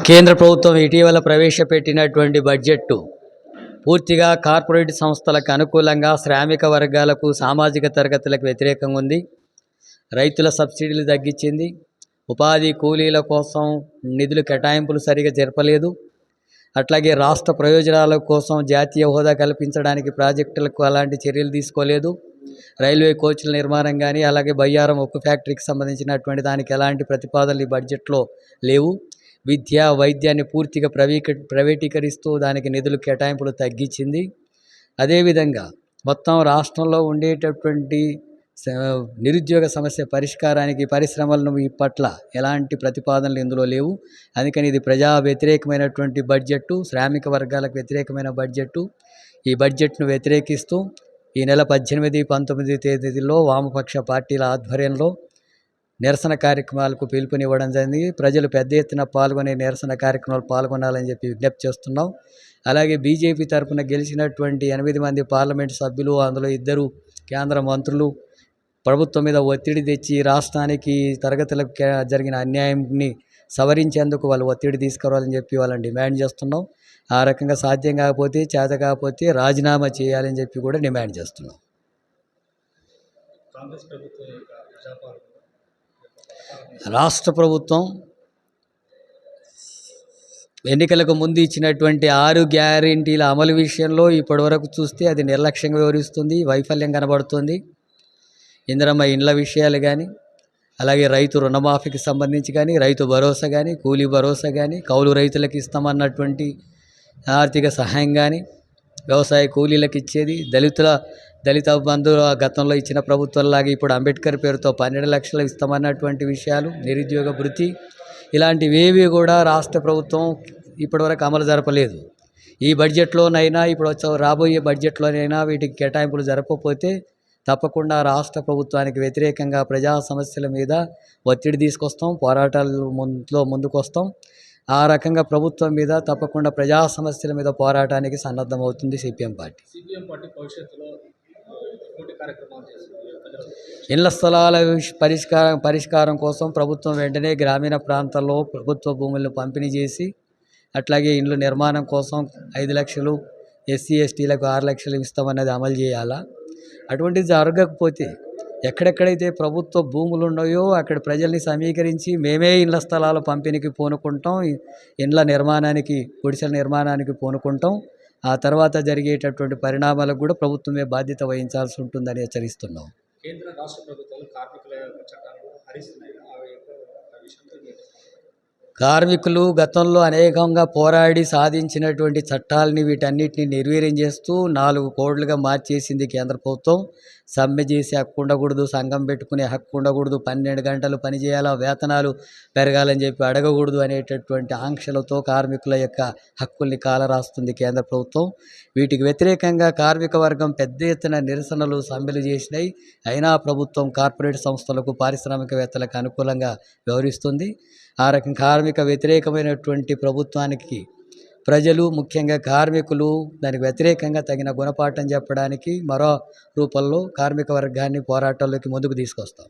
కేంద్ర ప్రభుత్వం ఇటీవల ప్రవేశపెట్టినటువంటి బడ్జెట్ పూర్తిగా కార్పొరేట్ సంస్థలకు అనుకూలంగా శ్రామిక వర్గాలకు సామాజిక తరగతులకు వ్యతిరేకంగా ఉంది. రైతుల సబ్సిడీలు తగ్గించింది. ఉపాధి కూలీల కోసం నిధులు కేటాయింపులు సరిగా జరపలేదు. అట్లాగే రాష్ట్ర ప్రయోజనాల కోసం జాతీయ హోదా కల్పించడానికి ప్రాజెక్టులకు అలాంటి చర్యలు తీసుకోలేదు. రైల్వే కోచ్ల నిర్మాణం కానీ అలాగే బయ్యారం ఉక్కు ఫ్యాక్టరీకి సంబంధించినటువంటి దానికి ఎలాంటి ప్రతిపాదనలు ఈ బడ్జెట్లో లేవు. విద్య వైద్యాన్ని పూర్తిగా ప్రైవేటీకరిస్తూ దానికి నిధులు కేటాయింపులు తగ్గించింది. అదేవిధంగా మొత్తం రాష్ట్రంలో ఉండేటటువంటి నిరుద్యోగ సమస్య పరిష్కారానికి పరిశ్రమలను పట్ల ఎలాంటి ప్రతిపాదనలు ఇందులో లేవు. అందుకని ఇది ప్రజా వ్యతిరేకమైనటువంటి బడ్జెట్టు, శ్రామిక వర్గాలకు వ్యతిరేకమైన బడ్జెట్టు. ఈ బడ్జెట్ను వ్యతిరేకిస్తూ ఈ నెల 18, 19 తేదీల్లో వామపక్ష పార్టీల ఆధ్వర్యంలో నిరసన కార్యక్రమాలకు పిలుపునివ్వడం జరిగింది. ప్రజలు పెద్ద ఎత్తున పాల్గొనే నిరసన కార్యక్రమాలు పాల్గొనాలని చెప్పి విజ్ఞప్తి చేస్తున్నాం. అలాగే బీజేపీ తరఫున గెలిచినటువంటి 8 మంది పార్లమెంటు సభ్యులు, అందులో 2 కేంద్ర మంత్రులు ప్రభుత్వం మీద ఒత్తిడి తెచ్చి రాష్ట్రానికి తరగతులకు జరిగిన అన్యాయాన్ని సవరించేందుకు వాళ్ళు ఒత్తిడి తీసుకురావాలని చెప్పి వాళ్ళని డిమాండ్ చేస్తున్నాం. ఆ రకంగా సాధ్యం కాకపోతే చేత కాకపోతే రాజీనామా చేయాలని చెప్పి కూడా డిమాండ్ చేస్తున్నాం. రాష్ట్ర ప్రభుత్వం ఎన్నికలకు ముందు ఇచ్చినటువంటి 6 గ్యారెంటీల అమలు విషయంలో ఇప్పటివరకు చూస్తే అది నిర్లక్ష్యంగా వివరిస్తుంది, వైఫల్యం కనబడుతుంది. ఇందిరమ్మ ఇండ్ల విషయాలు కానీ, అలాగే రైతు రుణమాఫీకి సంబంధించి కానీ, రైతు భరోసా కానీ, కూలీ భరోసా కానీ, కౌలు రైతులకు ఇస్తామన్నటువంటి ఆర్థిక సహాయం కానీ, వ్యవసాయ కూలీలకు ఇచ్చేది, దళిత బంధు గతంలో ఇచ్చిన ప్రభుత్వంలాగా ఇప్పుడు అంబేద్కర్ పేరుతో 12 లక్షలు ఇస్తామన్నటువంటి విషయాలు, నిరుద్యోగ భృతి, ఇలాంటివేవి కూడా రాష్ట్ర ప్రభుత్వం ఇప్పటివరకు అమలు జరపలేదు. ఈ బడ్జెట్లోనైనా ఇప్పుడు రాబోయే బడ్జెట్లోనైనా వీటికి కేటాయింపులు జరపకపోతే తప్పకుండా రాష్ట్ర ప్రభుత్వానికి వ్యతిరేకంగా ప్రజా సమస్యల మీద ఒత్తిడి తీసుకొస్తాం, పోరాటాల్లో ముందుకు వస్తాం. ఆ రకంగా ప్రభుత్వం మీద తప్పకుండా ప్రజా సమస్యల మీద పోరాటానికి సన్నద్ధమవుతుంది సిపిఎం పార్టీ. ఇళ్ల స్థలాల పరిష్కారం కోసం ప్రభుత్వం వెంటనే గ్రామీణ ప్రాంతాల్లో ప్రభుత్వ భూములను పంపిణీ చేసి, అట్లాగే ఇండ్ల నిర్మాణం కోసం 5 లక్షలు, ఎస్సీ ఎస్టీలకు 6 లక్షలు ఇస్తామన్నది అమలు చేయాలా. అటువంటిది జరగకపోతే ఎక్కడెక్కడైతే ప్రభుత్వ భూములు ఉన్నాయో అక్కడ ప్రజల్ని సమీకరించి మేమే ఇళ్ల స్థలాల పంపిణీకి పూనుకుంటాం, ఇండ్ల నిర్మాణానికి, గుడిసెల నిర్మాణానికి పూనుకుంటాం. ఆ తర్వాత జరిగేటటువంటి పరిణామాలకు కూడా ప్రభుత్వమే బాధ్యత వహించాల్సి ఉంటుందని హెచ్చరిస్తున్నాం. కేంద్ర రాష్ట్ర ప్రభుత్వాలు కార్మికుల చట్టాలను హరిస్తున్నాయి. కార్మికులు గతంలో అనేకంగా పోరాడి సాధించినటువంటి చట్టాలని వీటన్నిటిని నిర్వీర్యం చేస్తూ 4 కోడ్లుగా మార్చేసింది కేంద్ర ప్రభుత్వం. సమ్మె చేసే హక్కు ఉండకూడదు, సంఘం పెట్టుకునే హక్కు ఉండకూడదు, 12 గంటలు పనిచేయాలా, వేతనాలు పెరగాలని చెప్పి అడగకూడదు అనేటటువంటి ఆంక్షలతో కార్మికుల యొక్క హక్కుల్ని కాలరాస్తుంది కేంద్ర ప్రభుత్వం. వీటికి వ్యతిరేకంగా కార్మిక వర్గం పెద్ద ఎత్తున నిరసనలు, సమ్మెలు చేసినాయి. అయినా ప్రభుత్వం కార్పొరేట్ సంస్థలకు, పారిశ్రామికవేత్తలకు అనుకూలంగా వ్యవహరిస్తుంది. ఆ రకం కార్మిక వ్యతిరేకమైనటువంటి ప్రభుత్వానికి ప్రజలు, ముఖ్యంగా కార్మికులు దానికి వ్యతిరేకంగా తగిన గుణపాఠం చెప్పడానికి మరో రూపంలో కార్మిక వర్గాన్ని పోరాటాల్లోకి ముందుకు తీసుకొస్తాం.